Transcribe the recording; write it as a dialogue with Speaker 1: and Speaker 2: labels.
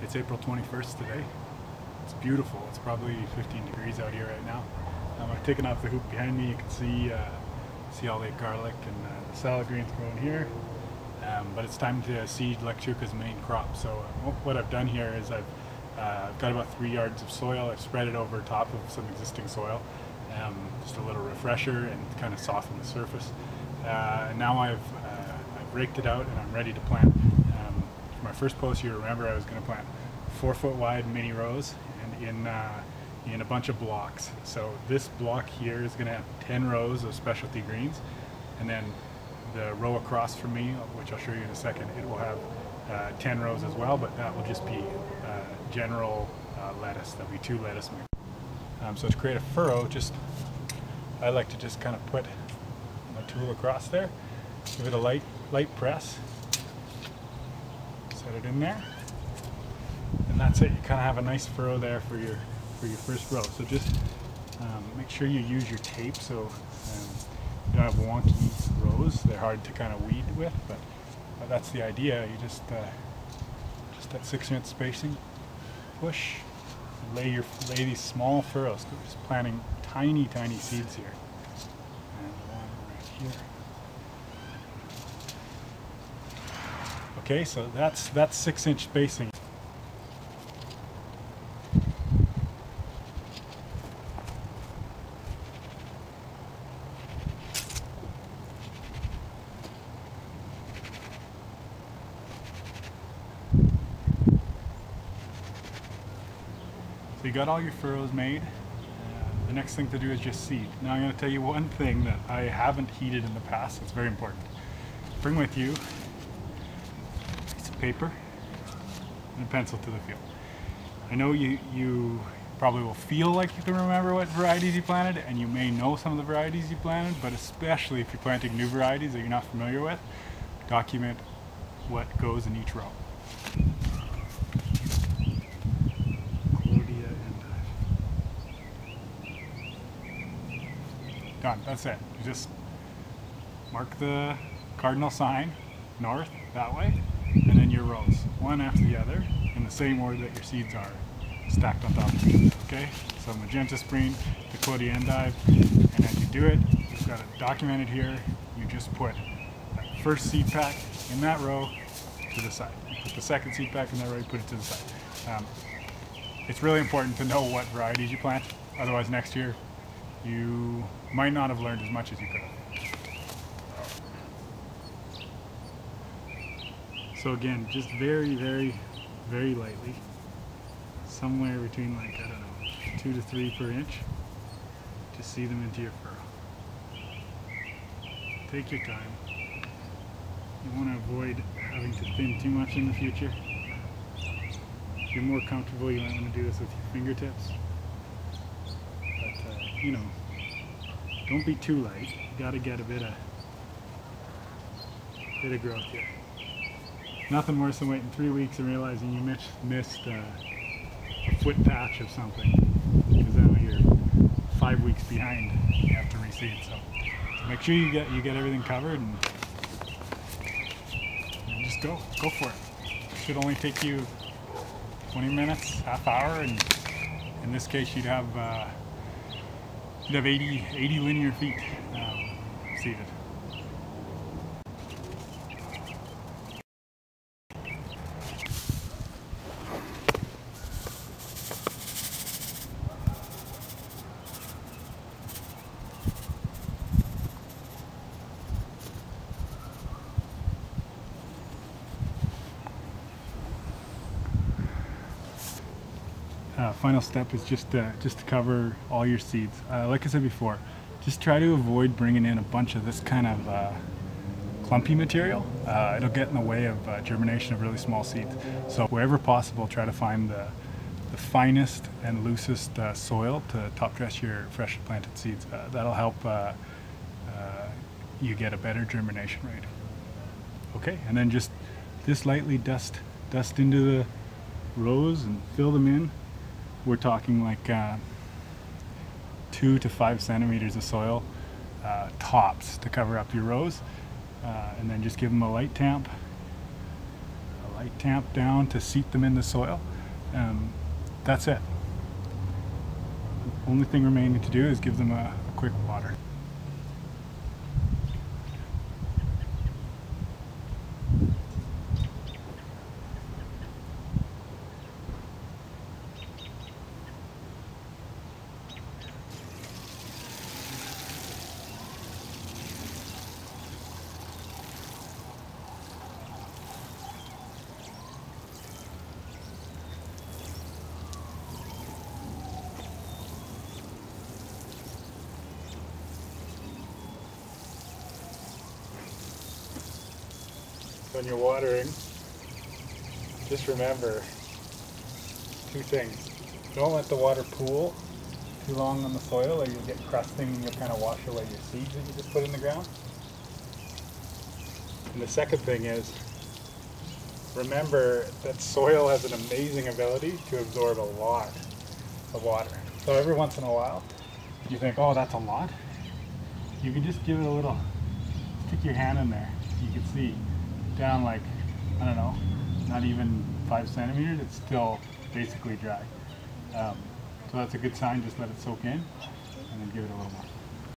Speaker 1: It's April 21st today. It's beautiful. It's probably 15 degrees out here right now. I've taken off the hoop behind me. You can see all the garlic and the salad greens growing here. But it's time to seed Lactuca's main crop. So what I've done here is I've got about 3 yards of soil. I've spread it over top of some existing soil. Just a little refresher and kind of soften the surface. Now I've raked it out and I'm ready to plant. For my first post, you remember I was going to plant 4-foot wide mini rows and in a bunch of blocks. So this block here is going to have 10 rows of specialty greens, and then the row across from me, which I'll show you in a second, it will have 10 rows as well, but that will just be general lettuce. There'll be 2 lettuce mixed. So to create a furrow, I like to just kind of put my tool across there, give it a light press, set it in there, and that's it. You kind of have a nice furrow there for your first row. So just make sure you use your tape so you don't have wonky rows. They're hard to kind of weed with, but that's the idea. You just at 6-inch spacing, push, lay these small furrows. Just planting tiny seeds here, and one right here. Okay, so that's 6-inch spacing. So you got all your furrows made. The next thing to do is just seed. Now I'm going to tell you one thing that I haven't heeded in the past. It's very important. Bring with you a piece of paper and a pencil to the field. I know you probably will feel like you can remember what varieties you planted, and you may know some of the varieties you planted, but especially if you're planting new varieties that you're not familiar with, document what goes in each row. Done. That's it. You just mark the cardinal sign north that way, and then your rows, one after the other, in the same order that your seeds are stacked on top of each other. Okay? So magenta spring, Dakota endive, and as you do it, you've got it documented here. You just put that first seed pack in that row to the side. You put the second seed pack in that row, you put it to the side. It's really important to know what varieties you plant. Otherwise, next year you might not have learned as much as you could have. So again, just very lightly, somewhere between, like, I don't know, 2 to 3 per inch, to seed them into your furrow. Take your time. You want to avoid having to thin too much in the future. If you're more comfortable, you might want to do this with your fingertips. But you know, don't be too light. You got to get a bit of growth here. Nothing worse than waiting 3 weeks and realizing you missed a foot patch of something, because now you're 5 weeks behind. You have to reseed. So make sure you get everything covered, and just go for it. It should only take you 20 minutes, half hour, and in this case you'd have 80 linear feet seeded. Final step is just to cover all your seeds. Like I said before, just try to avoid bringing in a bunch of this kind of clumpy material. It'll get in the way of germination of really small seeds. So wherever possible, try to find the finest and loosest soil to top dress your fresh planted seeds. That'll help you get a better germination rate. Okay, and then just lightly dust into the rows and fill them in. We're talking like 2 to 5 centimeters of soil tops to cover up your rows, and then just give them a light tamp, a light tamp down to seat them in the soil. That's it. The only thing remaining to do is give them a quick water. When you're watering, just remember two things. Don't let the water pool too long on the soil, or you'll get crusting and you'll kind of wash away your seeds that you just put in the ground. And the second thing is, remember that soil has an amazing ability to absorb a lot of water. So every once in a while, you think, oh, that's a lot. You can just give it a little, stick your hand in there. You can see down like, I don't know, not even 5 centimeters, it's still basically dry. So that's a good sign. Just let it soak in and then give it a little more.